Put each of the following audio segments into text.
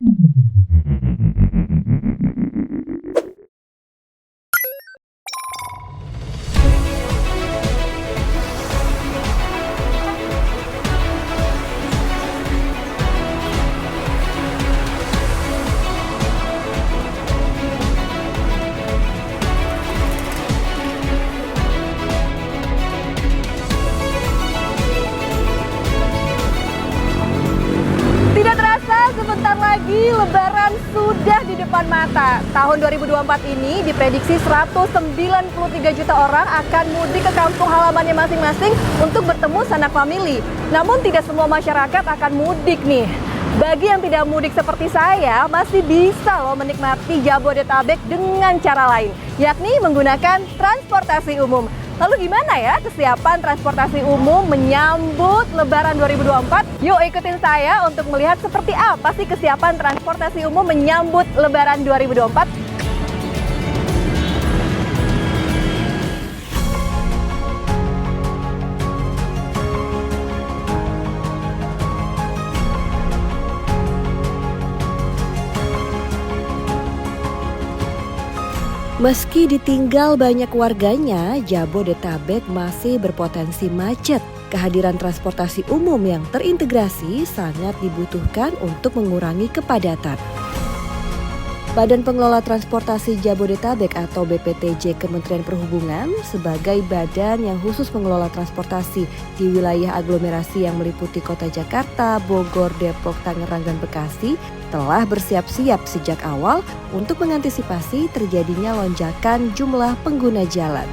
Tidak terasa, sebentar lagi Lebaran sudah di depan mata. Tahun 2024 ini diprediksi 193 juta orang akan mudik ke kampung halamannya masing-masing untuk bertemu sanak famili. Namun tidak semua masyarakat akan mudik nih. Bagi yang tidak mudik seperti saya, masih bisa loh menikmati Jabodetabek dengan cara lain, yakni menggunakan transportasi umum. Lalu gimana ya kesiapan transportasi umum menyambut Lebaran 2024? Yuk ikutin saya untuk melihat seperti apa sih kesiapan transportasi umum menyambut Lebaran 2024. Meski ditinggal banyak warganya, Jabodetabek masih berpotensi macet. Kehadiran transportasi umum yang terintegrasi sangat dibutuhkan untuk mengurangi kepadatan. Badan Pengelola Transportasi Jabodetabek atau BPTJ Kementerian Perhubungan sebagai badan yang khusus mengelola transportasi di wilayah aglomerasi yang meliputi Kota Jakarta, Bogor, Depok, Tangerang, dan Bekasi telah bersiap-siap sejak awal untuk mengantisipasi terjadinya lonjakan jumlah pengguna jalan.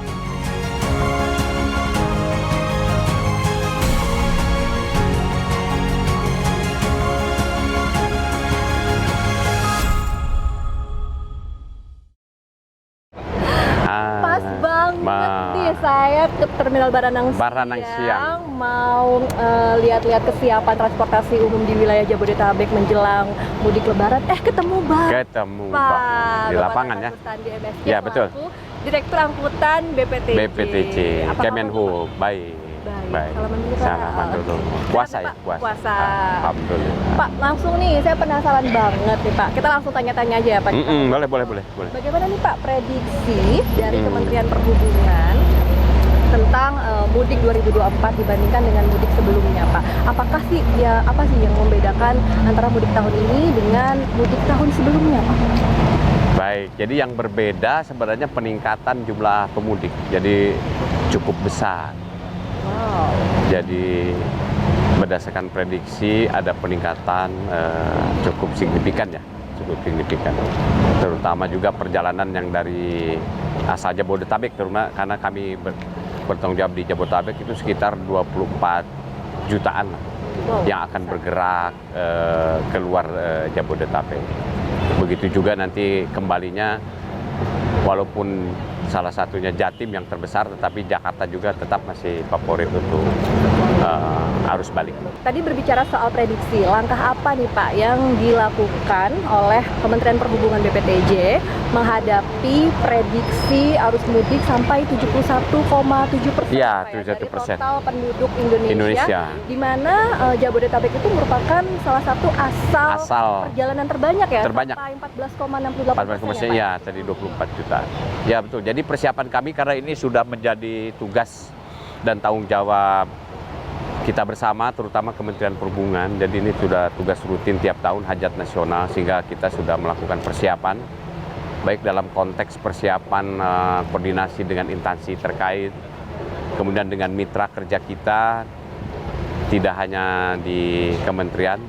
Pas banget nih saya ke Terminal Baranang Siang mau lihat-lihat kesiapan transportasi umum di wilayah Jabodetabek menjelang mudik Lebaran. Ketemu Bang. Di lapangan ya. Di MSC, ya betul. Direktur Angkutan BPTJ. Kemenhub. Baik. Salaman dulu Pak. Salaman dulu. Puasa ya? Puasa. Alhamdulillah. Pak, langsung nih saya penasaran banget nih Pak. Kita langsung tanya-tanya aja ya Pak. Boleh. Bagaimana nih Pak prediksi dari Kementerian Perhubungan tentang mudik 2024 dibandingkan dengan mudik sebelumnya Pak? Apa sih yang membedakan antara mudik tahun ini dengan mudik tahun sebelumnya Pak? Baik, jadi yang berbeda sebenarnya peningkatan jumlah pemudik. Jadi cukup besar. Wow. Jadi berdasarkan prediksi ada peningkatan cukup signifikan. Terutama juga perjalanan yang dari asal Jabodetabek, terutama karena kami bertanggung jawab di Jabodetabek itu sekitar 24 jutaan yang akan bergerak keluar Jabodetabek. Begitu juga nanti kembalinya, walaupun salah satunya Jatim yang terbesar, tetapi Jakarta juga tetap masih favorit untuk arus balik. Tadi berbicara soal prediksi, langkah apa nih Pak yang dilakukan oleh Kementerian Perhubungan BPTJ menghadapi prediksi arus mudik sampai 71,7%? Ya, dari 71%. total penduduk Indonesia. Di mana Jabodetabek itu merupakan salah satu asal perjalanan terbanyak ya? Terbanyak. Sampai 14,68%. Ya, tadi 24 juta. Ya betul. Jadi persiapan kami karena ini sudah menjadi tugas dan tanggung jawab kita bersama, terutama Kementerian Perhubungan. Jadi ini sudah tugas rutin tiap tahun hajat nasional, sehingga kita sudah melakukan persiapan, baik dalam konteks persiapan koordinasi dengan instansi terkait, kemudian dengan mitra kerja kita, tidak hanya di kementerian,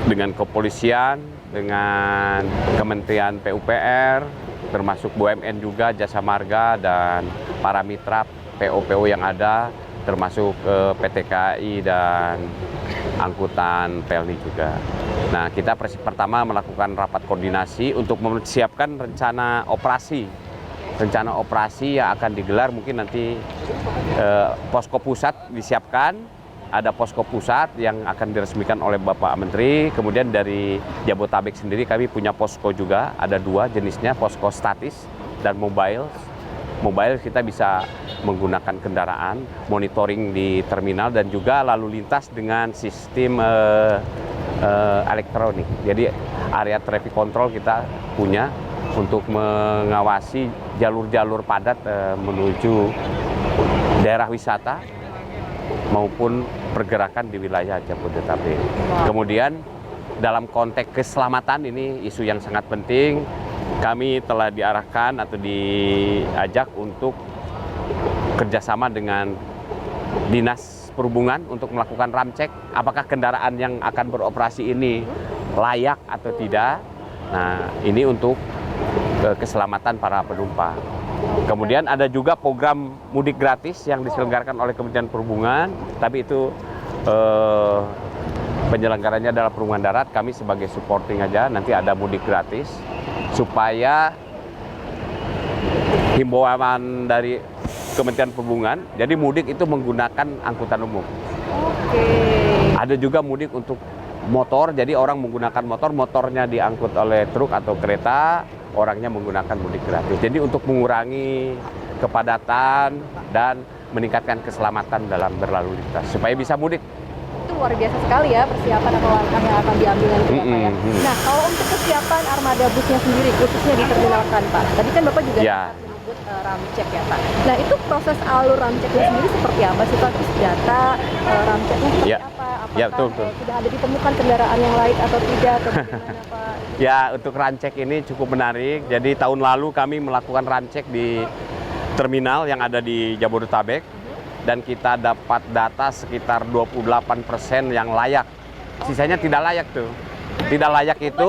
dengan kepolisian, dengan Kementerian PUPR, termasuk BUMN juga, Jasa Marga, dan para mitra PO-PO yang ada, termasuk PT KAI dan angkutan Pelni juga. Nah, kita pertama melakukan rapat koordinasi untuk mempersiapkan rencana operasi yang akan digelar. Mungkin nanti posko pusat disiapkan, ada posko pusat yang akan diresmikan oleh Bapak Menteri. Kemudian dari Jabodetabek sendiri kami punya posko juga, ada 2 jenisnya, posko statis dan mobile. Mobile kita bisa menggunakan kendaraan, monitoring di terminal, dan juga lalu lintas dengan sistem elektronik. Jadi area traffic control kita punya untuk mengawasi jalur-jalur padat menuju daerah wisata maupun pergerakan di wilayah Jabodetabek. Kemudian dalam konteks keselamatan ini isu yang sangat penting, kami telah diarahkan atau diajak untuk kerjasama dengan Dinas Perhubungan untuk melakukan ramcek apakah kendaraan yang akan beroperasi ini layak atau tidak. Nah, ini untuk keselamatan para penumpang. Kemudian ada juga program mudik gratis yang diselenggarakan oleh Kementerian Perhubungan, tapi itu penyelenggaranya adalah Perhubungan Darat, kami sebagai supporting aja. Nanti ada mudik gratis supaya himbauan dari Kementerian Perhubungan, jadi mudik itu menggunakan angkutan umum. Oke. Ada juga mudik untuk motor, jadi orang menggunakan motor, motornya diangkut oleh truk atau kereta, orangnya menggunakan mudik gratis. Jadi untuk mengurangi kepadatan dan meningkatkan keselamatan dalam berlalu lintas supaya bisa mudik. Itu luar biasa sekali ya persiapan atau langkah yang akan diambil nanti ya, Pak ya. Nah, kalau untuk kesiapan armada busnya sendiri khususnya di terminal kan, Pak. Tadi kan Bapak juga menyebut ramcek ya, Pak. Nah, itu proses alur ramceknya sendiri seperti apa sih, Pak? Terus data ramceknya seperti apa? Apakah sudah ada ditemukan kendaraan yang lain atau tidak atau bagaimana, Pak? Ya, untuk ramcek ini cukup menarik. Jadi tahun lalu kami melakukan ramcek di terminal yang ada di Jabodetabek dan kita dapat data sekitar 28% yang layak. Sisanya tidak layak tuh. Tidak layak itu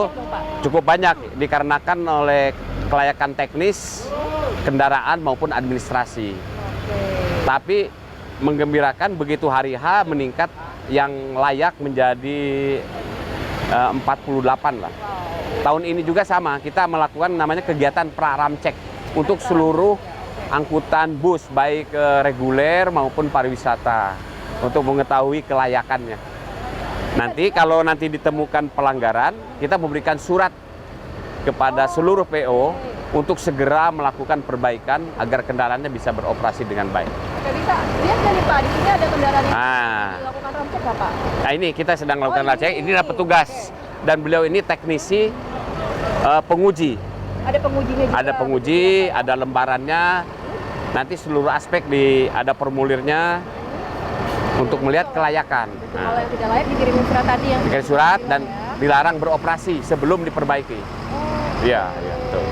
cukup banyak dikarenakan oleh kelayakan teknis, kendaraan maupun administrasi. Tapi menggembirakan begitu hari H meningkat yang layak menjadi 48 lah. Tahun ini juga sama, kita melakukan namanya kegiatan pra-ramcek untuk seluruh angkutan bus baik reguler maupun pariwisata untuk mengetahui kelayakannya. Nanti kalau nanti ditemukan pelanggaran, kita memberikan surat kepada seluruh PO untuk segera melakukan perbaikan agar kendaraannya bisa beroperasi dengan baik. Oke, bisa lihat nggak nih, Pak? Di sini ada kendaraan yang dilakukan ramcek nggak, Pak? Nah, ini kita sedang melakukan ramcek. Ini adalah petugas dan beliau ini teknisi penguji. Ada pengujinya juga. Ada penguji, ada lembarannya. Nanti seluruh aspek ada formulirnya untuk melihat kelayakan. Kalau yang tidak layak dikirimin surat tadi yang dikirim surat dan dilarang beroperasi sebelum diperbaiki. Iya, betul.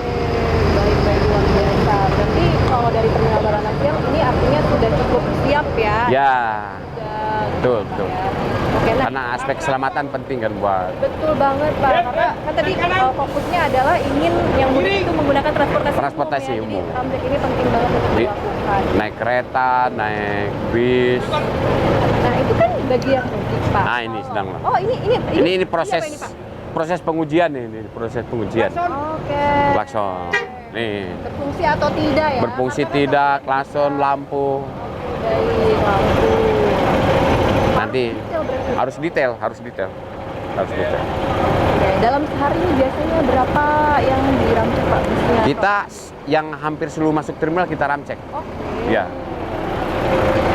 Baik, luar biasa. Berarti kalau dari terminal Baranang ini artinya sudah cukup siap ya? Ya, betul. Oke, nah, karena aspek keselamatan penting kan buat. Betul banget, Pak. Karena kan tadi fokusnya adalah ingin yang mudik itu menggunakan transportasi umum. Jadi ramcek ini penting banget untuk dilakukan. Naik kereta, naik bis. Nah, itu kan bagian mudik, Pak. Nah, ini sedang. Oh, ini proses ini, Pak? proses pengujian ini, proses pengujian. Oke. Klakson. Nih. Berfungsi atau tidak ya? Berfungsi tidak, klakson, lampu. Baik, lampu. Nanti harus detail. Oke. Dalam sehari ini biasanya berapa yang diramcek, Pak? Busnya, kita yang hampir seluruh masuk terminal kita ramcek. Oke. Ya.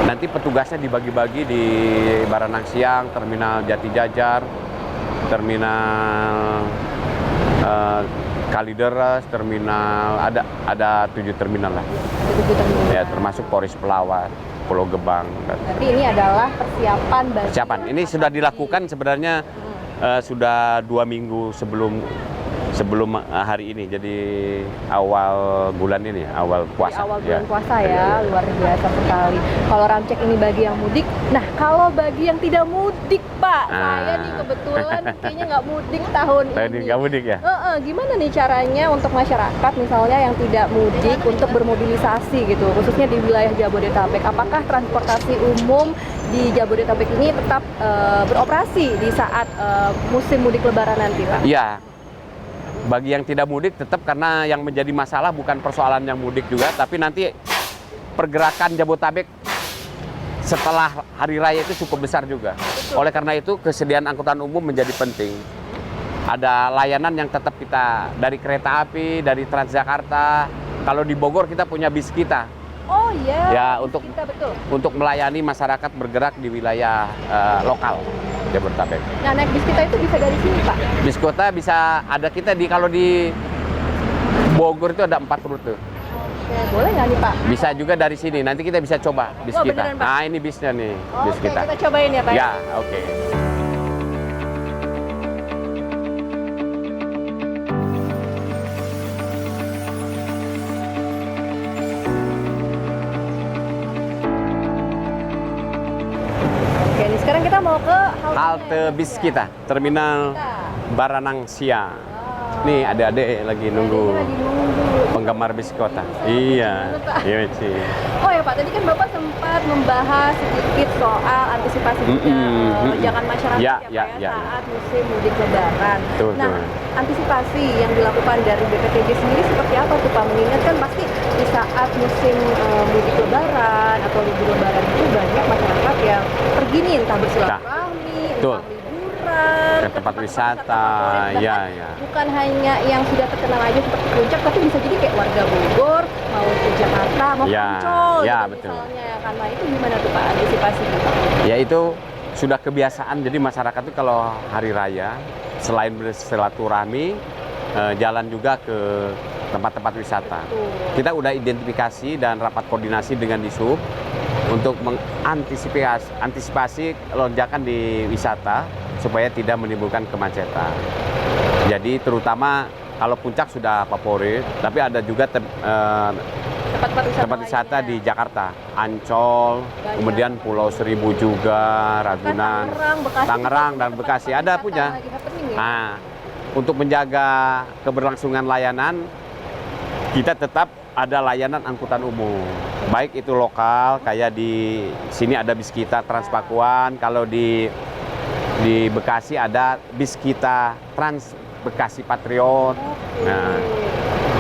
Nanti petugasnya dibagi-bagi di Baranang Siang, terminal Jati Jajar, terminal Kalideres, terminal ada 7 terminal lah. Ada 7 terminal. Ya, termasuk Polres Pelawat, Pulau Gebang. Berarti ini adalah persiapan. Ini sudah dilakukan sebenarnya sudah 2 minggu sebelum hari ini, jadi awal bulan ini, awal puasa. Awal bulan puasa ya, luar biasa sekali. Kalau ramcek ini bagi yang mudik, nah kalau bagi yang tidak mudik, Pak, saya nih kebetulan kayaknya nggak mudik tahun ini. Nggak mudik ya? Gimana nih caranya untuk masyarakat misalnya yang tidak mudik untuk bermobilisasi gitu, khususnya di wilayah Jabodetabek? Apakah transportasi umum di Jabodetabek ini tetap beroperasi di saat musim mudik Lebaran nanti, Pak? Iya. Bagi yang tidak mudik tetap, karena yang menjadi masalah bukan persoalan yang mudik juga, tapi nanti pergerakan Jabodetabek setelah hari raya itu cukup besar juga. Oleh karena itu kesediaan angkutan umum menjadi penting. Ada layanan yang tetap kita dari kereta api, dari Transjakarta. Kalau di Bogor kita punya bis kita. Oh iya. Ya, kita, betul. untuk melayani masyarakat bergerak di wilayah lokal. Jabodetabek. Nah, naik bis kita itu bisa dari sini, Pak? Bis kota bisa ada kita kalau di Bogor itu ada 4 rute. Oke, boleh nggak nih, Pak? Bisa juga dari sini. Nanti kita bisa coba bis Oh, kita. beneran, Pak? Nah, ini bisnya nih, bis Oke, kita. kita cobain ya, Pak. Ya, oke. Oke, nih sekarang kita mau ke Halte bis kita, Terminal Baranang Siang. Nih, adik-adik lagi nunggu Lagi nunggu. penggemar bis kota. Iya, iya sih. Oh ya Pak, tadi kan Bapak sempat membahas sedikit soal antisipasi lonjakan masyarakat Ya, ya, Pak, ya. saat musim mudik lebaran. Betul, Nah, betul. antisipasi yang dilakukan dari BPTJ sendiri seperti apa tuh Pak? Mengingat kan pasti di saat musim mudik lebaran atau libur lebaran itu banyak masyarakat yang pergi nih entah bersilaturahmi, Betul. entah liburan, Ke tempat wisata, favorit. ya, Bahkan ya. bukan hanya yang sudah terkenal aja seperti Puncak, tapi bisa jadi kayak warga Bogor mau ke Jakarta, mau ke Ya, Ancol ya, gitu betul. misalnya. Karena itu gimana tuh Pak antisipasi kita? Ya itu sudah kebiasaan. Jadi masyarakat itu kalau hari raya selain bersilaturahmi jalan juga ke tempat-tempat wisata. Kita udah identifikasi dan rapat koordinasi dengan Dishub untuk mengantisipasi lonjakan di wisata supaya tidak menimbulkan kemacetan. Jadi terutama kalau Puncak sudah favorit, tapi ada juga tempat wisata di Jakarta, Ancol, Banyak. kemudian Pulau Seribu juga, Ragunan, Tangerang dan Bekasi ada punya. Nah, untuk menjaga keberlangsungan layanan, kita tetap ada layanan angkutan umum. Baik itu lokal, kayak di sini ada bis kita Transpakuan, kalau di Bekasi ada bis kita Trans Bekasi Patriot. Nah,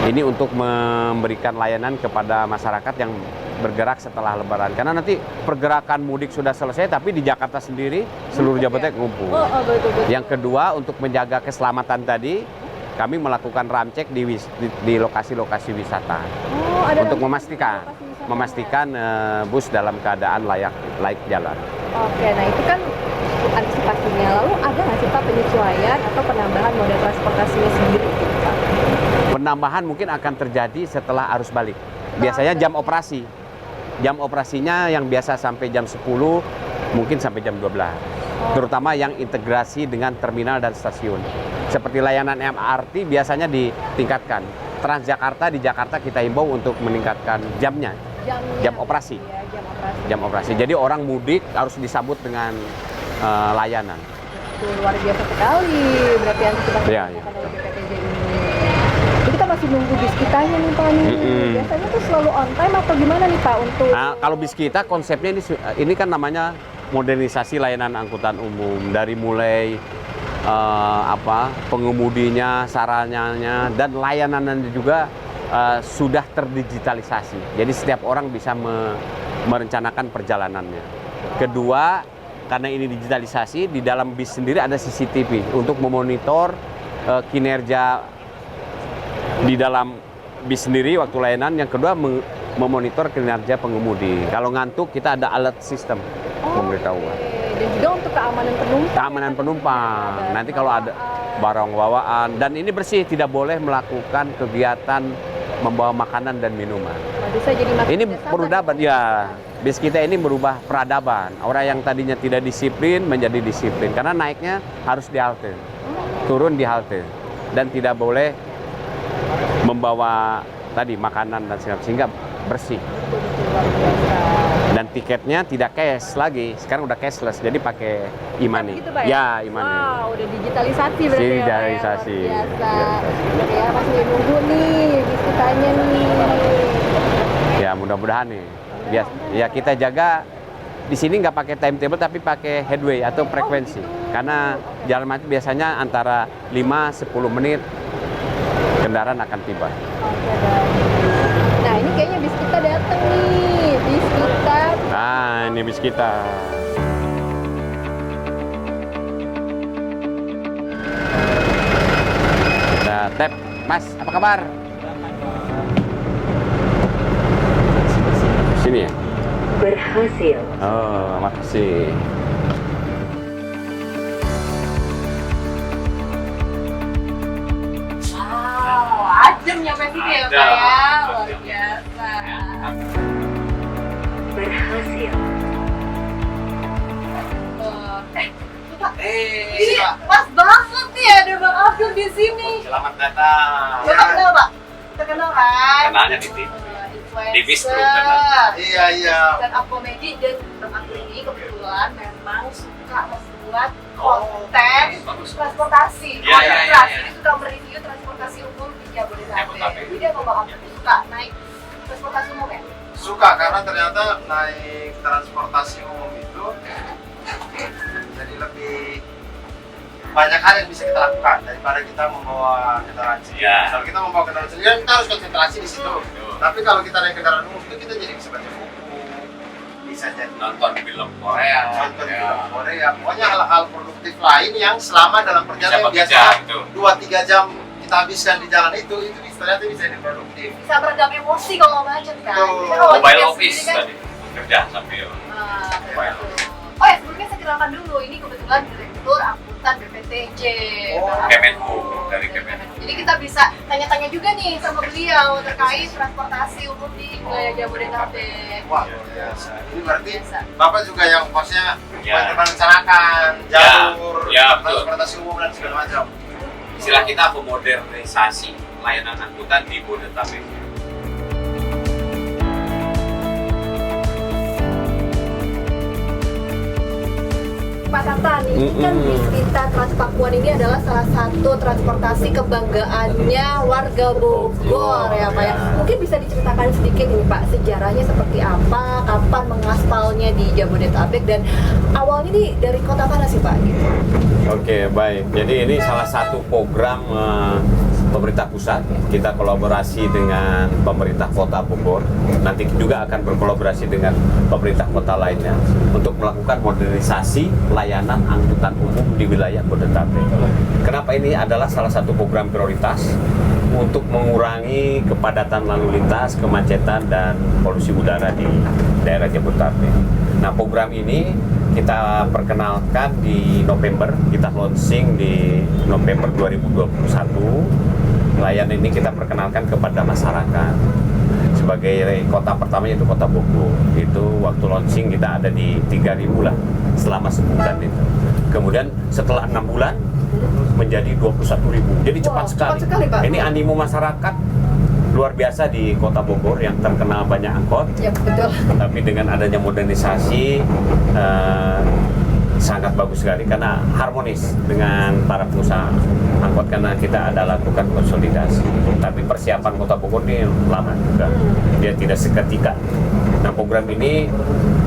ini untuk memberikan layanan kepada masyarakat yang bergerak setelah Lebaran. Karena nanti pergerakan mudik sudah selesai, tapi di Jakarta sendiri seluruh Jabodetabek ngumpul. Betul. Yang kedua, untuk menjaga keselamatan tadi, kami melakukan ramcek di lokasi-lokasi wisata Ada untuk lokasi memastikan bus dalam keadaan layak jalan. Oke, nah itu kan antisipasinya. Lalu ada nggak sih Pak penyesuaian atau penambahan moda transportasinya sendiri gitu Pak? Penambahan mungkin akan terjadi setelah arus balik. Biasanya jam operasi. Jam operasinya yang biasa sampai jam 10 mungkin sampai jam 12. Terutama yang integrasi dengan terminal dan stasiun. Seperti layanan MRT biasanya ditingkatkan. Transjakarta di Jakarta kita himbau untuk meningkatkan jamnya. Jam operasi. Ya, jam operasi. Jam operasi. Jadi orang mudik harus disambut dengan layanan. Itu luar biasa sekali. Berarti antisipasi Ya, dari ya. BPTJ ini. Jadi kita masih nunggu bis kitanya nih Pak nih. Biasanya tuh selalu on time atau gimana nih Pak untuk? Nah, kalau bis kita konsepnya ini kan namanya modernisasi layanan angkutan umum, dari mulai pengemudinya, sarananya, dan layanannya juga sudah terdigitalisasi. Jadi setiap orang bisa merencanakan perjalanannya. Kedua, karena ini digitalisasi, di dalam bis sendiri ada CCTV untuk memonitor kinerja di dalam bis sendiri waktu layanan. Yang kedua, memonitor kinerja pengemudi. Kalau ngantuk, kita ada alert system memberitahuan. Dan juga untuk keamanan penumpang. Keamanan penumpang. Nanti kalau ada barang bawaan, dan ini bersih, tidak boleh melakukan kegiatan membawa makanan dan minuman. Bisa jadi makin Ini tidak sabar. peradaban ya. Bis kita ini merubah peradaban. Orang yang tadinya tidak disiplin menjadi disiplin karena naiknya harus di halte. Turun di halte dan tidak boleh membawa tadi makanan dan segala, sehingga bersih. Luar biasa. Dan tiketnya tidak cash lagi. Sekarang udah cashless, jadi pakai e-money. Gitu, Pak, Ya, e-money. Wow, udah digitalisasi berarti Digitalisasi. ya, Pak, ya. Luar biasa. Biasa. Ya, masih nunggu nih bis kitanya nih. Ya, mudah-mudahan nih. Ya kita jaga di sini nggak pakai timetable tapi pakai headway atau frekuensi. Karena jalan macet biasanya antara 5-10 menit kendaraan akan tiba. Oke, baik. Nah, ini kayaknya bis kita datang nih. Bis kita. Nah, ini bis kita. Kita tap. Mas, apa kabar? Sini ya? Berhasil. Oh, makasih. udah nyampe sini ya Pak Udah. ya, luar biasa. Berhasil. Pak, Eh, ini pas banget nih ada Bang Abdul di sini. selamat datang. Bapak kenal Pak? Terkenal kan? Kenalnya di TV. Influencer. Di Bistro, kenal. Iya, iya. Dan up komedi dan Bang Abdul ini kebetulan memang suka membuat Oh, konten bagus. transportasi. Iya, iya, iya, Transportasi. iya. Dia suka mereview transportasi umum di Jabodetabek. Jabodetabek. Jadi dia mau Bang Abdul suka naik transportasi umum ya? Suka karena ternyata naik transportasi umum itu jadi lebih banyak hal yang bisa kita lakukan daripada kita membawa kendaraan sendiri. Iya. Kalau kita membawa kendaraan sendiri kan kita harus konsentrasi di situ. Betul. Tapi kalau kita naik kendaraan umum itu kita jadi bisa baca buku, bisa jadi Nonton film Korea. nonton Ya. film Korea. Pokoknya hal-hal produktif lain yang selama dalam perjalanan Bisa biasa bekerja, betul. 2-3 jam kita habiskan di jalan itu ternyata bisa jadi produktif. Bisa meredam emosi kalau macet kan. Betul. Kita kalau Mobile kerja office sendiri kan, tadi. Kerja sambil. betul. Oh ya, sebelumnya saya kenalkan dulu, ini kebetulan Direktur Angkutan BPTJ. Oh, Bang Kemenhub, Abdul. dari Kemenhub. Jadi kita bisa tanya-tanya juga nih sama beliau terkait transportasi umum di wilayah Jabodetabek. Wah, luar biasa. Ini berarti Biasa. Bapak juga yang posnya Ya. merencanakan jalur Ya, betul. transportasi umum dan segala macam. Istilah kita pemodernisasi layanan angkutan di Bodetabek. Pak Tata nih, kan bis kita Transpakuan ini adalah salah satu transportasi kebanggaannya warga Bogor ya Pak ya. Mungkin bisa diceritakan sedikit ini Pak, sejarahnya seperti apa, kapan mengaspalnya di Jabodetabek dan awalnya nih dari kota mana sih Pak? Gitu. Oke, baik. Jadi ini salah satu program pemerintah pusat. Kita kolaborasi dengan pemerintah kota Bogor. Nanti juga akan berkolaborasi dengan pemerintah kota lainnya untuk melakukan modernisasi layanan angkutan umum di wilayah Bodetabek. Kenapa ini adalah salah satu program prioritas untuk mengurangi kepadatan lalu lintas, kemacetan, dan polusi udara di daerah Jabodetabek. Nah, program ini kita perkenalkan di November, kita launching di November 2021. Layanan ini kita perkenalkan kepada masyarakat. Sebagai kota pertama yaitu kota Bogor. Itu waktu launching kita ada di 3.000 lah selama sebulan itu. Kemudian setelah 6 bulan menjadi 21.000. Jadi Wow, cepat sekali. cepat sekali, Pak. Ini animo masyarakat luar biasa di kota Bogor yang terkenal banyak angkot. Ya betul. Tapi dengan adanya modernisasi sangat bagus sekali karena harmonis dengan para pengusaha angkot karena kita ada lakukan konsolidasi. Tapi persiapan kota Bogor ini lama juga, dia tidak seketika. Nah, program ini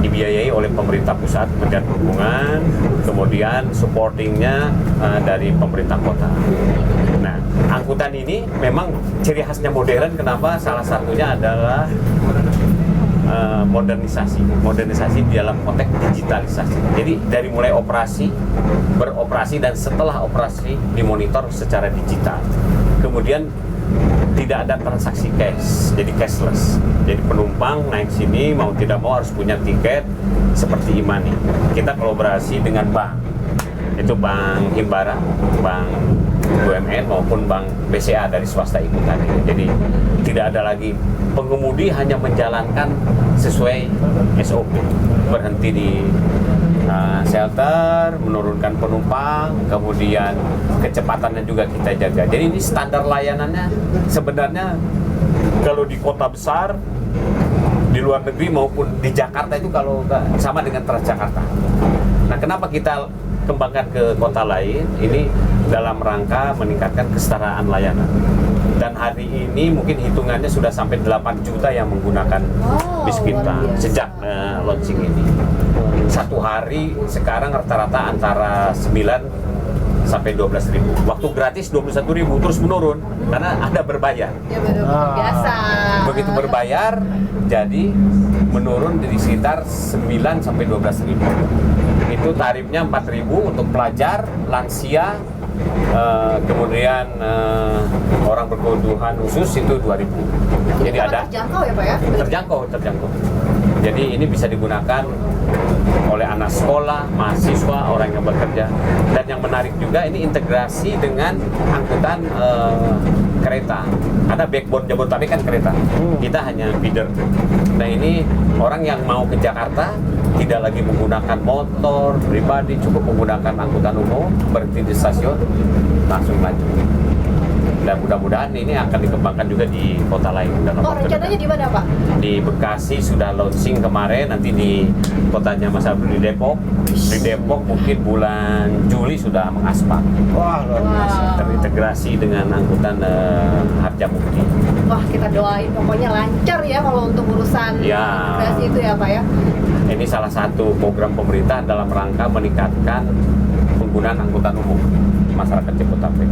dibiayai oleh pemerintah pusat, Kementerian Perhubungan, kemudian supportingnya dari pemerintah kota. Nah, angkutan ini memang ciri khasnya modern. Kenapa? Salah satunya adalah modernisasi di dalam konteks digitalisasi. Jadi dari mulai operasi, beroperasi, dan setelah operasi dimonitor secara digital. Kemudian tidak ada transaksi cash, jadi cashless. Jadi penumpang naik sini mau tidak mau harus punya tiket seperti e-money. Kita kolaborasi dengan bank, itu Bank Himbara, Bank BUMN maupun Bank BCA dari swasta ikut tadi. Jadi tidak ada lagi pengemudi hanya menjalankan sesuai SOP, berhenti di shelter, menurunkan penumpang, kemudian kecepatannya juga kita jaga. Jadi ini standar layanannya sebenarnya kalau di kota besar, di luar negeri maupun di Jakarta itu kalau sama dengan Transjakarta. Nah, kenapa kita kembangkan ke kota lain? Ini dalam rangka meningkatkan kesetaraan layanan. Dan hari ini mungkin hitungannya sudah sampai 8 juta yang menggunakan bis kita luar biasa. sejak launching ini. Satu hari sekarang rata-rata antara 9 sampai 12.000. Waktu gratis 21.000 terus menurun karena ada berbayar. Ya betul, biasa. Begitu berbayar jadi menurun di sekitar 9 sampai 12.000. Itu tarifnya 4.000 untuk pelajar, lansia, kemudian orang berkebutuhan khusus itu 2.000. Jadi ada terjangkau ya Pak ya? terjangkau. Jadi ini bisa digunakan oleh anak sekolah, mahasiswa, orang yang bekerja. Dan yang menarik juga ini integrasi dengan angkutan kereta. Ada backbone Jabodetabek kan kereta. Kita hanya feeder. Nah ini orang yang mau ke Jakarta tidak lagi menggunakan motor pribadi, cukup menggunakan angkutan umum, berhenti di stasiun, langsung maju. Dan mudah-mudahan ini akan dikembangkan juga di kota lain. Rencananya di mana Pak? Di Bekasi sudah launching kemarin, nanti di kotanya Mas Abdul di Depok. Di Depok mungkin bulan Juli sudah mengaspal. Wah, luar biasa. Terintegrasi dengan angkutan Harjamukti. Wah, kita doain pokoknya lancar ya kalau untuk urusan Ya. integrasi itu ya Pak ya. Ini salah satu program pemerintah dalam rangka meningkatkan penggunaan angkutan umum masyarakat Jabodetabek,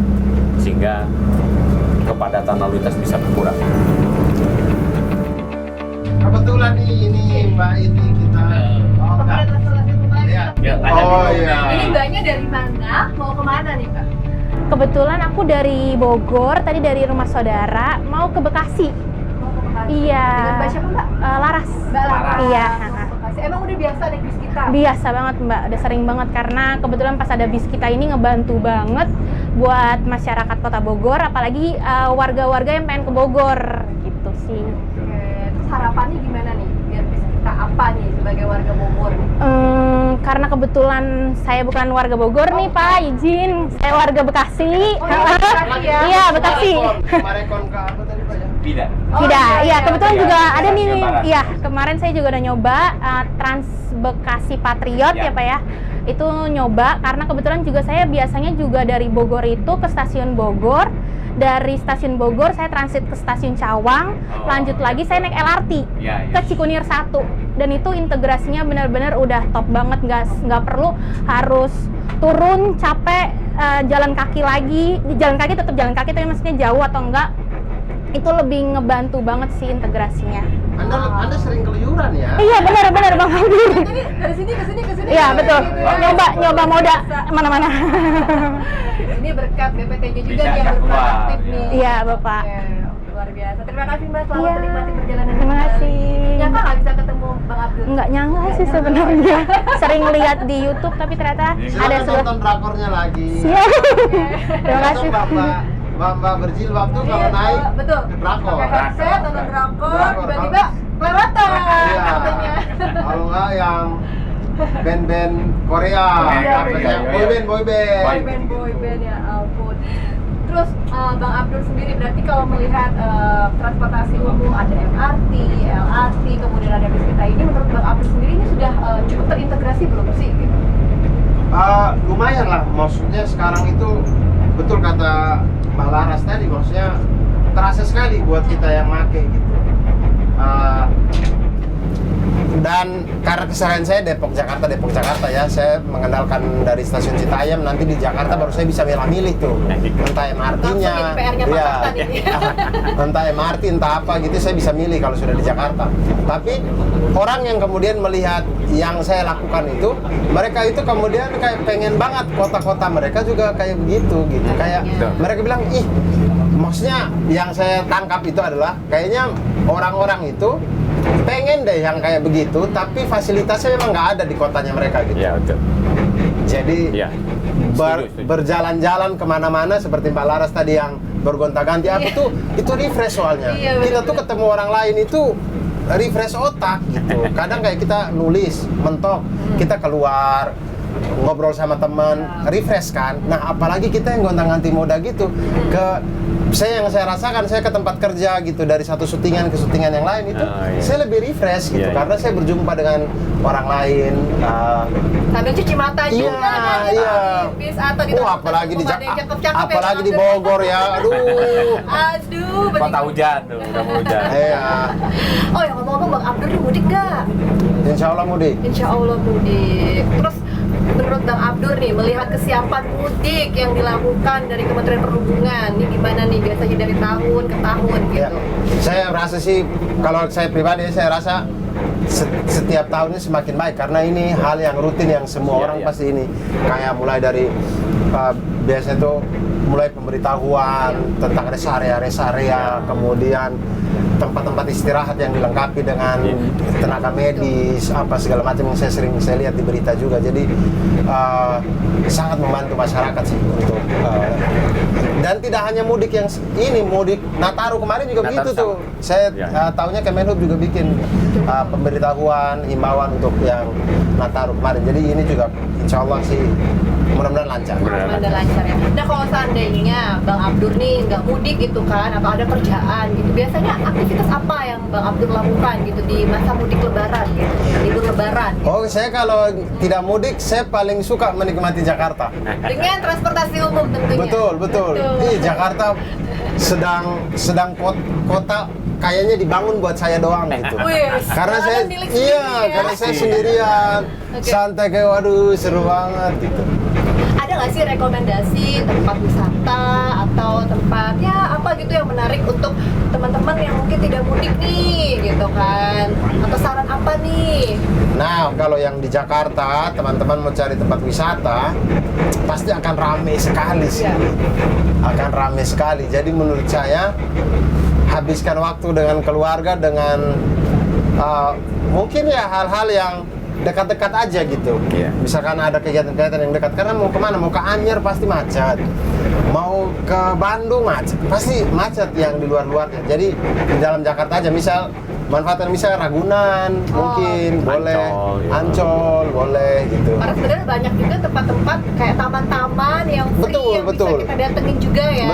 sehingga kepadatan lalu lintas bisa berkurang. Kebetulan nih ini Mbak ini kita. Oh, enggak. Iya. Oh iya. Ini Mbaknya dari mana? Mau kemana nih Pak? Kebetulan aku dari Bogor, tadi dari rumah saudara, mau ke Bekasi. Mau ke Bekasi. Iya. Dengan Mbak siapa Mbak? Laras. Mbak Laras. Iya. Mau ke Bekasi. Emang udah biasa naik bis kita? Biasa banget Mbak, udah sering banget karena kebetulan pas ada bis kita ini ngebantu banget buat masyarakat Kota Bogor, apalagi warga-warga yang pengen ke Bogor gitu sih. Oke, terus harapannya gimana nih? Biar bis kita apa nih sebagai warga Bogor nih? Karena kebetulan saya bukan warga Bogor nih Pak, izin. Saya warga Bekasi. Oh, Bekasi ya? Iya, Bekasi. Marekon ke apa tadi Pak ya? Tidak. Tidak, iya kebetulan iya. juga ada nih. Stasiun Barat. Iya, kemarin saya juga udah nyoba Trans Bekasi Patriot ya Pak ya. Itu nyoba karena kebetulan juga saya biasanya juga dari Bogor itu ke stasiun Bogor. Dari stasiun Bogor saya transit ke stasiun Cawang, lanjut lagi saya naik LRT ke Cikunir 1. Dan itu integrasinya benar-benar udah top banget, nggak perlu harus turun capek jalan kaki lagi. Jalan kaki tetap jalan kaki tapi maksudnya jauh atau enggak. Itu lebih ngebantu banget sih integrasinya. Anda sering keluyuran ya? Iya benar Bang Aldi. Jadi dari sini ke sini ke sini. Iya betul. Gitu ya. Nyoba moda mana-mana. Ini berkat BPTJ juga Bisa nih yang berperan keluar, aktif nih. Iya Bapak. Oke, luar biasa. Terima kasih Mbak, selamat Iya. menikmati perjalanan. Terima kembali. kasih. Nyangka nggak bisa ketemu Bang Abdul? Nggak nyangka sih sebenarnya. Sering lihat di YouTube tapi ternyata ada Silakan sebuah. nonton drakornya lagi. Siap. Terima kasih. Mbak berjilbab tuh kalau naik betul. ke drakor. Pakai headset, nonton drakor, Drakor. tiba-tiba kelewatan Iya. katanya. Kalau nggak yang band-band Korea, Iya, yang iya. boyband. Ya ampun. Terus Bang Abdul sendiri berarti kalau melihat transportasi umum ada MRT, LRT, kemudian ada bis kita ini, menurut Bang Abdul sendiri ini sudah cukup terintegrasi belum sih? Gitu? Lumayan lah, maksudnya sekarang itu betul kata Mbak Laras tadi, maksudnya terasa sekali buat kita yang make gitu. Dan karena keseharian saya Depok Jakarta ya, saya mengandalkan dari stasiun Citayam, nanti di Jakarta baru saya bisa milih-milih tuh, entah MRT-nya, Langsung ini PR-nya Pak Kapten ini. entah MRT, entah apa gitu, saya bisa milih kalau sudah di Jakarta. Tapi orang yang kemudian melihat yang saya lakukan itu, mereka itu kemudian kayak pengen banget kota-kota mereka juga kayak begitu gitu, kayak mereka bilang, ih, maksudnya yang saya tangkap itu adalah kayaknya orang-orang itu pengen deh yang kayak begitu, tapi fasilitasnya memang nggak ada di kotanya mereka gitu. Iya betul. Jadi Iya. Setuju. berjalan-jalan kemana-mana seperti Mbak Laras tadi yang bergonta-ganti apa tuh, itu refresh soalnya. Iya, Kita bener-bener. tuh ketemu orang lain itu refresh otak gitu. Kadang kayak kita nulis, mentok, kita keluar ngobrol sama teman, refresh kan. Nah, apalagi kita yang gonta-ganti moda gitu. Yang saya rasakan, saya ke tempat kerja gitu, dari satu syutingan ke syutingan yang lain itu, Iya. saya lebih refresh gitu, Iya, iya. karena saya berjumpa dengan orang lain. Sambil cuci mata juga. kan, Iya. di bis atau di tempat Apalagi di umum ada yang cakep-cakep ya, apalagi Bang di Abdul. Bogor ya, Aduh, Kota hujan tuh, udah mau hujan. Iya, Oh ya ngomong-ngomong Bang Abdul nih mudik nggak? insya Allah mudik. Insya Allah mudik. Terus menurut Bang Abdul nih, melihat kesiapan mudik yang dilakukan dari Kementerian Perhubungan, ini gimana nih biasanya dari tahun ke tahun Ya, gitu? saya rasa sih, kalau saya pribadi, saya rasa setiap tahunnya semakin baik, karena ini hal yang rutin yang semua Iya, orang iya. pasti ini, kayak mulai dari biasanya tuh mulai pemberitahuan tentang rest area, kemudian tempat-tempat istirahat yang dilengkapi dengan tenaga medis, apa segala macam yang saya lihat di berita juga. Jadi sangat membantu masyarakat sih untuk dan tidak hanya mudik yang ini, mudik Nataru kemarin juga begitu tuh. Saya tahunya Kemenhub juga bikin pemberitahuan, himbauan untuk yang Nataru kemarin. Jadi ini juga insya Allah sih mudah-mudahan lancar. Mudah-mudahan lancar ya. Nah kalau seandainya Bang Abdur nih nggak mudik gitu kan, atau ada kerjaan gitu, biasanya aktivitas apa yang Bang Abdur lakukan gitu di masa mudik Lebaran gitu, libur Lebaran? Gitu? Oh, saya kalau tidak mudik, saya paling suka menikmati Jakarta. Dengan transportasi umum tentunya. Betul. Jakarta sedang kota kayaknya dibangun buat saya doang gitu. Karena saya sendirian, santai kayak waduh seru banget gitu. Ada nggak sih rekomendasi tempat wisata atau tempat ya apa gitu yang menarik untuk teman-teman yang mungkin tidak mudik nih gitu kan? Atau saran apa nih? Nah, kalau yang di Jakarta, teman-teman mau cari tempat wisata, pasti akan ramai sekali sih. Akan ramai sekali. Jadi menurut saya, habiskan waktu dengan keluarga, dengan mungkin ya hal-hal yang dekat-dekat aja gitu. Misalkan ada kegiatan-kegiatan yang dekat, karena mau kemana? Mau ke Anyer pasti macet, mau ke Bandung macet, pasti macet yang di luar-luarnya. Jadi di dalam Jakarta aja, manfaatkan misalnya Ragunan, mungkin boleh, Ancol boleh gitu. Karena sebenarnya banyak juga tempat-tempat kayak taman-taman yang free yang bisa kita datengin juga ya.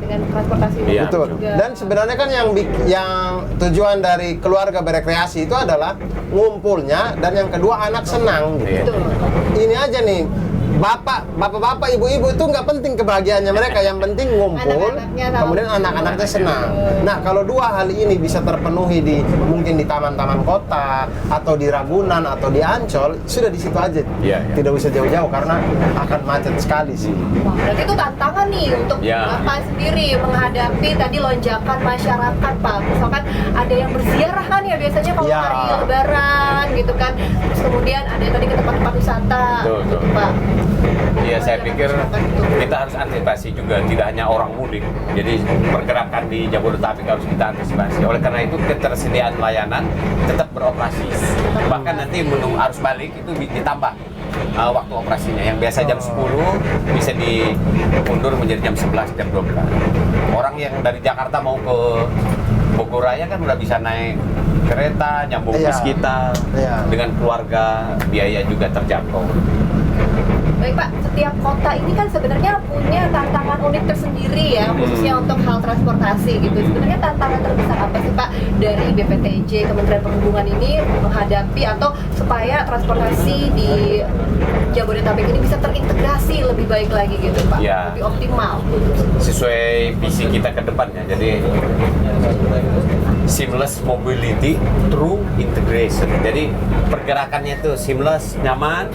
Dengan transportasi umum juga. Dan sebenarnya kan yang tujuan dari keluarga berekreasi itu adalah ngumpulnya, dan yang kedua anak senang gitu. Ini aja nih, bapak-bapak, ibu-ibu itu nggak penting kebahagiaannya mereka, yang penting ngumpul, kemudian anak-anaknya senang. Nah, kalau dua hal ini bisa terpenuhi mungkin di taman-taman kota atau di Ragunan atau di Ancol, sudah di situ aja. Tidak usah jauh-jauh karena akan macet sekali sih. Wah, berarti itu tantangan nih untuk Bapak sendiri menghadapi tadi lonjakan masyarakat, Pak. Misalkan ada yang berziarah kan ya biasanya kalau hari Lebaran gitu kan. Terus kemudian ada tadi ke tempat-tempat wisata gitu, Pak. Iya, saya pikir kita harus antisipasi juga, tidak hanya orang mudik. Jadi pergerakan di Jabodetabek harus kita antisipasi. Oleh karena itu ketersediaan layanan tetap beroperasi. Bahkan nanti menunggu arus balik itu ditambah waktu operasinya. Yang biasa jam 10 bisa diundur menjadi jam 11, jam 12. Orang yang dari Jakarta mau ke Bogor Raya kan udah bisa naik kereta, nyambung bis kita dengan keluarga, biaya juga terjangkau. Baik Pak, setiap kota ini kan sebenarnya punya tantangan unik tersendiri ya, khususnya untuk hal transportasi gitu. Sebenarnya tantangan terbesar apa sih Pak dari BPTJ, Kementerian Perhubungan ini menghadapi atau supaya transportasi di Jabodetabek ini bisa terintegrasi lebih baik lagi gitu Pak, lebih optimal? Sesuai visi kita ke depannya, jadi seamless mobility through integration. Jadi pergerakannya itu seamless, nyaman,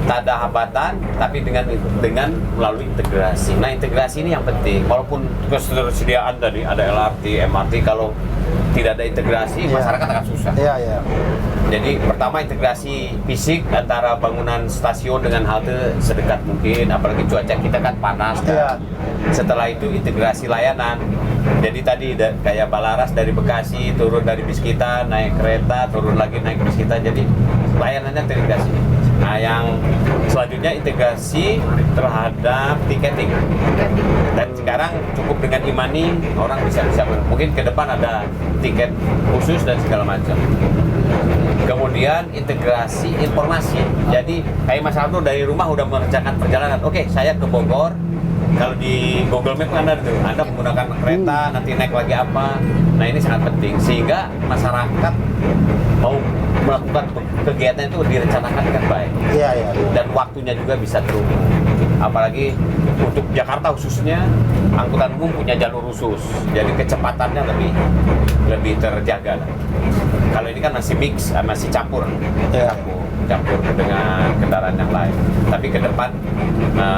tak ada hambatan, tapi dengan melalui integrasi. Nah, integrasi ini yang penting. Walaupun ketersediaan tadi ada LRT, MRT, kalau tidak ada integrasi masyarakat akan susah. Jadi pertama integrasi fisik antara bangunan stasiun dengan halte sedekat mungkin, apalagi cuaca kita kan panas kan. Setelah itu integrasi layanan. Jadi tadi kayak Balaras dari Bekasi turun dari bis kita naik kereta, turun lagi naik bis kita, jadi layanannya terintegrasi. Nah, yang selanjutnya integrasi terhadap tiketing. Dan sekarang cukup dengan e-money orang bisa mungkin ke depan ada tiket khusus dan segala macam. Kemudian integrasi informasi. Jadi kayak Mas Abdur dari rumah udah merencanakan perjalanan. Oke, saya ke Bogor. Kalau di Google Map kan ada tuh, Anda menggunakan kereta, nanti naik lagi apa. Nah, ini sangat penting sehingga masyarakat mau melakukan kegiatan itu direncanakan dengan baik. Dan waktunya juga bisa terukur. Apalagi untuk Jakarta khususnya, angkutan umum punya jalur khusus, jadi kecepatannya lebih terjaga. Kalau ini kan masih mix, masih campur. bercampur dengan kendaraan yang lain. Tapi ke depan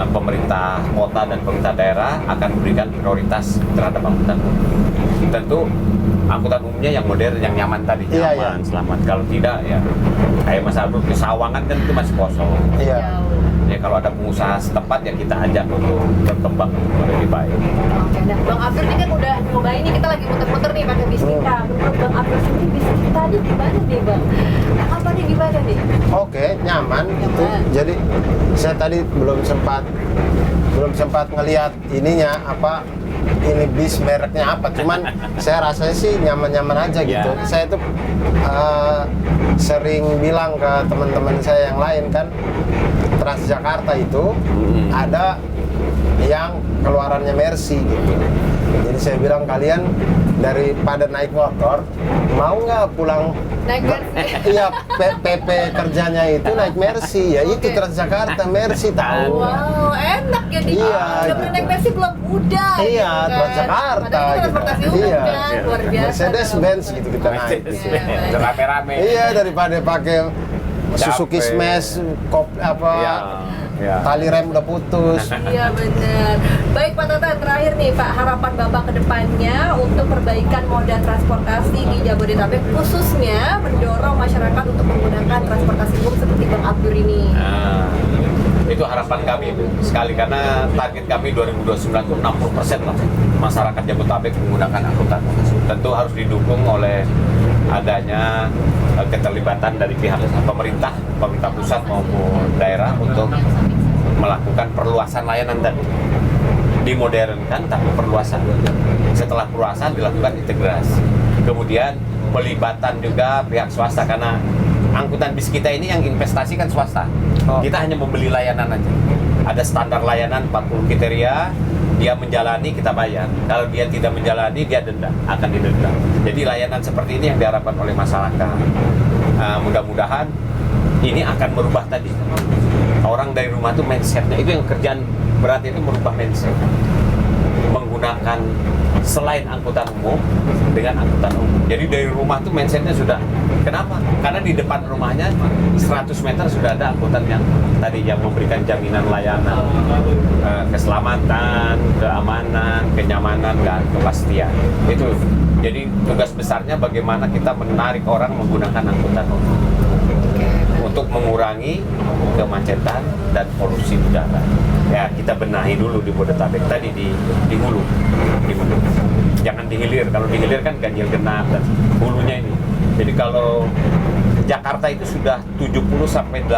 pemerintah kota dan pemerintah daerah akan memberikan prioritas terhadap angkutan umum. Tentu angkutan umumnya yang modern, yang nyaman tadi, Iya, nyaman, selamat. Kalau tidak ya kayak Mas Abdul ke Sawangan kan itu masih kosong. Iya. Ya kalau ada pengusaha setempat ya kita ajak untuk berkembang lebih baik. Oke, nah Bang Abdur ini kan udah nyobain nih, kita lagi muter-muter nih pakai bis kita. Menurut Bang Abdur sendiri bis kita nih gimana nih Bang? Apa nih gimana nih? Oke, nyaman gitu. Jadi saya tadi belum sempat ngelihat ininya apa, ini bis mereknya apa, cuman saya rasanya sih nyaman-nyaman aja gitu. Ya. Saya tuh sering bilang ke teman-teman saya yang lain kan, Transjakarta itu ada yang keluarannya Mercy gitu. Jadi saya bilang, kalian daripada naik motor, mau nggak pulang Naik Mercy. iya, PP kerjanya itu naik Mercy, ya itu Transjakarta Mercy tahu. Wow, enak ya nih. Iya, Udah pernah naik Mercy belum? Udah. Iya, gitu kan. Transjakarta Padahal itu gitu. transportasi umum Iya. kan, luar biasa. Mercedes Benz gitu kita naik. Iya. Rame-rame. Iya, daripada pakai Suzuki Capek. Smash, Ya, ya. tali rem udah putus. Iya benar. Baik Pak Tata, terakhir nih Pak, harapan Bapak ke depannya untuk perbaikan moda transportasi di Jabodetabek, khususnya mendorong masyarakat untuk menggunakan transportasi umum seperti Bang Abdur ini. Nah, itu harapan kami sekali, karena target kami 2029 itu 60% lah masyarakat Jabodetabek menggunakan angkutan. Tentu harus didukung oleh adanya keterlibatan dari pihak pemerintah pusat maupun daerah untuk melakukan perluasan layanan tadi. Dimodernkan tapi perluasan. Setelah perluasan dilakukan integrasi. Kemudian pelibatan juga pihak swasta, karena angkutan bis kita ini yang investasi kan swasta. Kita hanya membeli layanan aja. Ada standar layanan 40 kriteria, dia menjalani kita bayar. Kalau dia tidak menjalani dia denda, akan didenda. Jadi layanan seperti ini yang diharapkan oleh masyarakat. Mudah-mudahan ini akan merubah tadi. Orang dari rumah tuh mindsetnya, itu yang kerjaan berat itu merubah mindset. Menggunakan selain angkutan umum dengan angkutan umum. Jadi dari rumah tuh mindsetnya sudah. Kenapa? Karena di depan rumahnya 100 meter sudah ada angkutan yang tadi yang memberikan jaminan layanan, keselamatan, keamanan, kenyamanan, dan kepastian. Itu. Jadi tugas besarnya bagaimana kita menarik orang menggunakan angkutan umum untuk mengurangi kemacetan dan polusi udara. Ya, kita benahi dulu di Bodetabek tadi di hulu. Jangan di hilir. Kalau di hilir kan ganjil genap dan hulunya ini. Jadi kalau Jakarta itu sudah 70-80%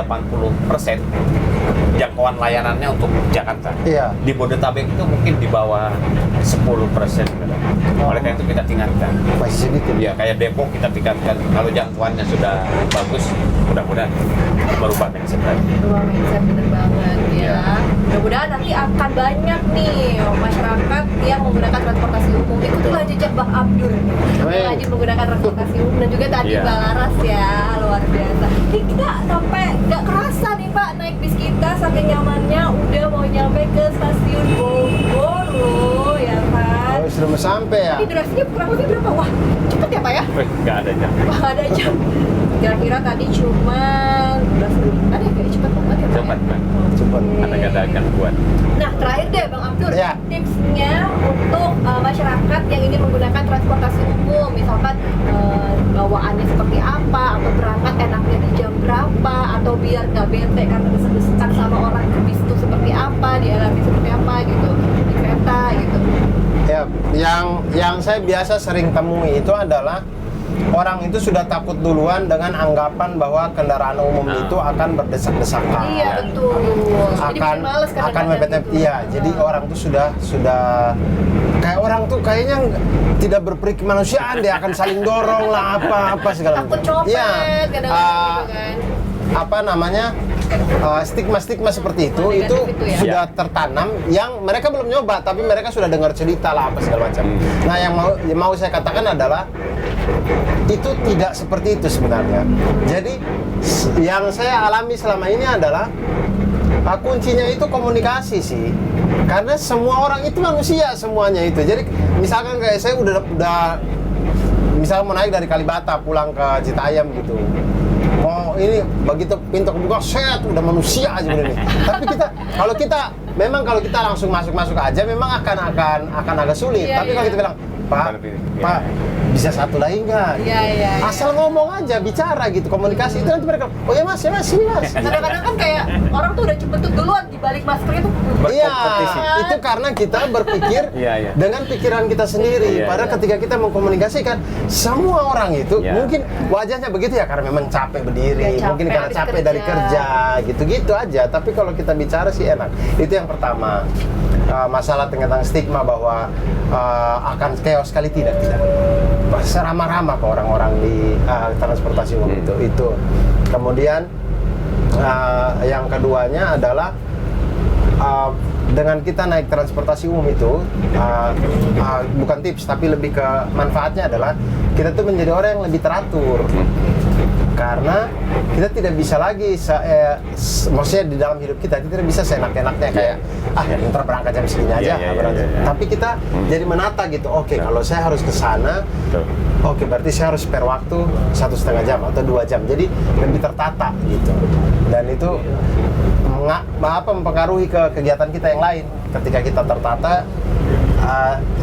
jangkauan layanannya untuk Jakarta. Iya. Di Bodetabek itu mungkin di bawah 10%. Oleh karena itu kita tingkatkan. Masih sedikit. Ya, kayak Depok kita tingkatkan. Kalau jangkauannya sudah bagus, mudah-mudahan merubah mindset tadi. Wah, mindset bener banget ya. Mudah-mudahan nanti akan banyak nih masyarakat yang menggunakan transportasi umum. Ikutlah jejak Bang Abdur yang rajin menggunakan transportasi umum, dan juga tadi Iya. Mbak Laras ya, luar biasa. Ini kita sampai nggak kerasa nih Pak naik bis kita, saking nyamannya udah mau nyampe ke stasiun Bogor loh ya kan. Oh, sudah mau sampai ya? Ini durasinya kurang lebih berapa? Wah, cepet ya Pak ya? Nggak ada jam. Wah, ada jam. Kira-kira tadi cuma 12 menit. Ada kayak cepet banget ya Pak? Cepat, ya? Bang. Cepat. Karena nggak ada gangguan. Nah, terakhir deh Bang Abdur, Ya. tipsnya untuk masyarakat yang ingin menggunakan transportasi umum, misalkan bawaannya seperti apa, atau berangkat enaknya di jam berapa, atau biar nggak bete karena desek-desekan sama orang di bis itu seperti apa, di LRT seperti apa gitu, di kereta gitu. Ya, yang saya biasa sering temui itu adalah orang itu sudah takut duluan dengan anggapan bahwa kendaraan umum itu akan berdesak-desakan. Iya betul. Jadi bikin males akan kadang-kadang mepet-mepet. gitu. Iya, jadi orang tuh sudah kayak orang tuh kayaknya tidak berperi kemanusiaan, dia akan saling dorong lah apa segala Takut macam. copet Iya. kadang-kadang gitu kan. Apa namanya, stigma-stigma seperti itu Negatif itu ya? sudah tertanam, yang mereka belum nyoba tapi mereka sudah dengar cerita lah apa segala macam. Nah, yang mau saya katakan adalah itu tidak seperti itu sebenarnya. Jadi yang saya alami selama ini adalah kuncinya itu komunikasi sih. Karena semua orang itu manusia semuanya itu. Jadi misalkan kayak saya udah misalnya mau naik dari Kalibata pulang ke Citayam gitu, mau ini begitu pintu kebuka, set udah manusia aja bener nih. Tapi kalau kita langsung masuk aja memang akan agak sulit. Iya, Tapi kalau iya. kita bilang, Pak, bisa satu lagi nggak? Iya. Asal ngomong aja, bicara gitu, komunikasi itu nanti mereka, oh ya mas, sini mas. Kadang-kadang kan kayak orang tuh udah cepet duluan di balik maskernya tuh. Iya, Berkompetisi. itu karena kita berpikir Iya. dengan pikiran kita sendiri. Iya, Padahal iya. ketika kita mengkomunikasikan, semua orang itu Iya. mungkin wajahnya begitu ya karena memang capek berdiri, Ya, capek mungkin karena habis capek dari kerja, gitu-gitu aja. Tapi kalau kita bicara sih enak. Itu yang pertama. Masalah tentang stigma bahwa akan chaos sekali tidak. Seramah-ramah ke orang-orang di transportasi umum itu. Kemudian yang keduanya adalah dengan kita naik transportasi umum itu bukan tips tapi lebih ke manfaatnya adalah kita tuh menjadi orang yang lebih teratur. Karena kita tidak bisa lagi maksudnya di dalam hidup kita tidak bisa seenak-enaknya kayak ntar berangkat jam segini aja berangkat. Tapi kita jadi menata gitu. Oke, kalau saya harus ke sana, oke berarti saya harus spare waktu 1,5 jam atau 2 jam. Jadi lebih tertata gitu. Dan itu mempengaruhi ke kegiatan kita yang lain. Ketika kita tertata,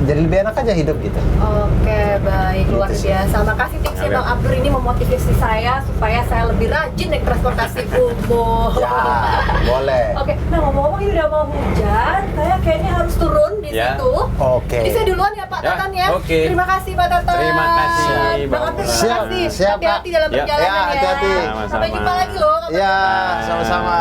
jadi lebih enak aja hidup gitu. Oke, baik, luar Gitu sih. biasa. Makasih tipsnya Bang Abdur, ini memotivasi saya supaya saya lebih rajin naik transportasi umum. Ya, boleh. Oke, nah ngomong-ngomong ini udah mau hujan, saya kayaknya harus turun di Ya. situ. Oke. Jadi saya duluan ya Pak Ya, Tatan ya. oke. Terima kasih Pak Tatan. Terima kasih, Bang Bang Abdur, Abdur. terima kasih. Siap, Hati-hati Kak. dalam Ya. perjalanan Ya, hati-hati. Sampai Sama-sama. jumpa lagi loh. Kak Ya, Tatan. sama-sama.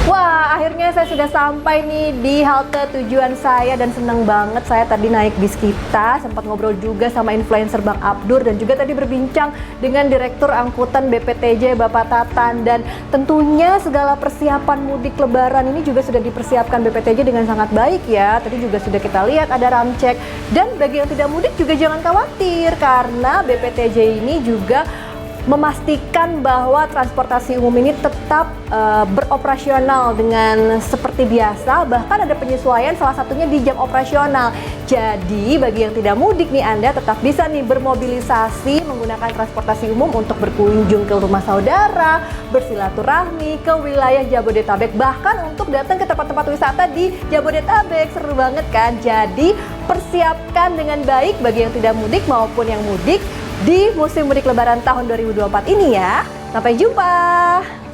Wah, akhirnya saya sudah sampai nih di halte tujuan saya dan senang banget saya tadi naik bis kita, sempat ngobrol juga sama influencer Bang Abdur dan juga tadi berbincang dengan Direktur Angkutan BPTJ Bapak Tatan, dan tentunya segala persiapan mudik lebaran ini juga sudah dipersiapkan BPTJ dengan sangat baik ya. Tadi juga sudah kita lihat ada ramcek, dan bagi yang tidak mudik juga jangan khawatir karena BPTJ ini juga memastikan bahwa transportasi umum ini tetap beroperasional dengan seperti biasa, bahkan ada penyesuaian salah satunya di jam operasional. Jadi bagi yang tidak mudik nih, Anda tetap bisa nih bermobilisasi menggunakan transportasi umum untuk berkunjung ke rumah saudara, bersilaturahmi ke wilayah Jabodetabek, bahkan untuk datang ke tempat-tempat wisata di Jabodetabek. Seru banget kan? Jadi persiapkan dengan baik bagi yang tidak mudik maupun yang mudik di musim mudik lebaran tahun 2024 ini ya. Sampai jumpa.